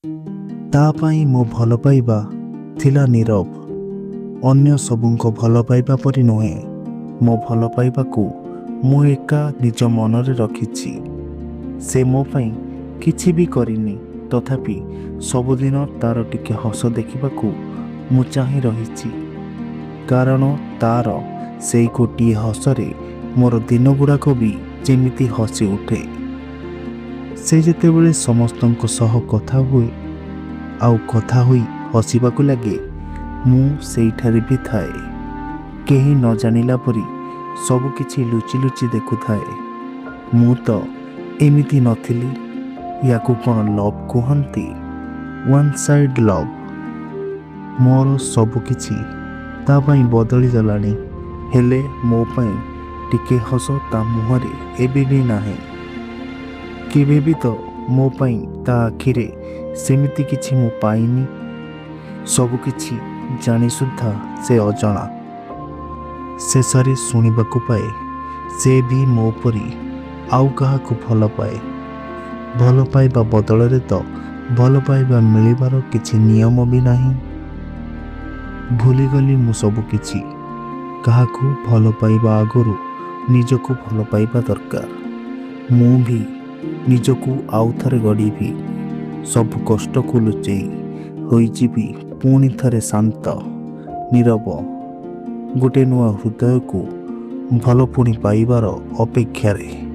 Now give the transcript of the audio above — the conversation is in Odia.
ତା ପାଇଁ ମୋ ଭଲ ପାଇବା ଥିଲା ନୀରବ। ଅନ୍ୟ ସବୁଙ୍କ ଭଲ ପାଇବା ପରି ନୁହେଁ। ମୋ ଭଲ ପାଇବାକୁ ମୁଁ ଏକା ନିଜ ମନରେ ରଖିଛି। ସେ ମୋ ପାଇଁ କିଛି ବି କରିନି, ତଥାପି ସବୁଦିନ ତାର ଟିକେ ହସ ଦେଖିବାକୁ ମୁଁ ଚାହିଁ ରହିଛି। କାରଣ ତାର ସେଇ ଗୋଟିଏ ହସରେ ମୋର ଦିନ ଗୁଡ଼ାକ ବି ଯେମିତି ହସି ଉଠେ। ସେ ଯେତେବେଳେ ସମସ୍ତଙ୍କ ସହ କଥା ହୁଏ ଆଉ କଥା ହୋଇ ହସିବାକୁ ଲାଗେ, ମୁଁ ସେଇଠାରେ ବି ଥାଏ, କେହି ନ ଜାଣିଲା ପରି ସବୁକିଛି ଲୁଚି ଲୁଚି ଦେଖୁଥାଏ। ମୁଁ ତ ଏମିତି ନଥିଲି। ୟାକୁ କ'ଣ ଲଭ୍ କୁହନ୍ତି? One side love. ମୋର ସବୁକିଛି ତା ପାଇଁ ବଦଳି ଗଲାଣି, ହେଲେ ମୋ ପାଇଁ ଟିକେ ହସ ତା ମୁହଁରେ ଏବେ ବି ନାହିଁ। କେବେ ବି ତ ମୋ ପାଇଁ ତା ଆଖିରେ ସେମିତି କିଛି ମୁଁ ପାଇନି। ସବୁକିଛି ଜାଣି ସୁଦ୍ଧା ସେ ଅଜଣା। ଶେଷରେ ଶୁଣିବାକୁ ପାଏ ସେ ବି ମୋ ପରି ଆଉ କାହାକୁ ଭଲ ପାଏ। ଭଲ ପାଇବା ବଦଳରେ ତ ଭଲ ପାଇବା ମିଳିବାର କିଛି ନିୟମ ବି ନାହିଁ। ଭୁଲିଗଲି ମୁଁ ସବୁକିଛି। କାହାକୁ ଭଲ ପାଇବା ଆଗରୁ ନିଜକୁ ଭଲ ପାଇବା ଦରକାର। ମୁଁ ବି ନିଜକୁ ଆଉ ଥରେ ଗଢ଼ିବି। ସବୁ କଷ୍ଟକୁ ଲୁଚେଇ ହୋଇଯିବି ପୁଣି ଥରେ ଶାନ୍ତ, ନୀରବ, ଗୋଟେ ନୂଆ ହୃଦୟକୁ ଭଲ ପୁଣି ପାଇବାର ଅପେକ୍ଷାରେ।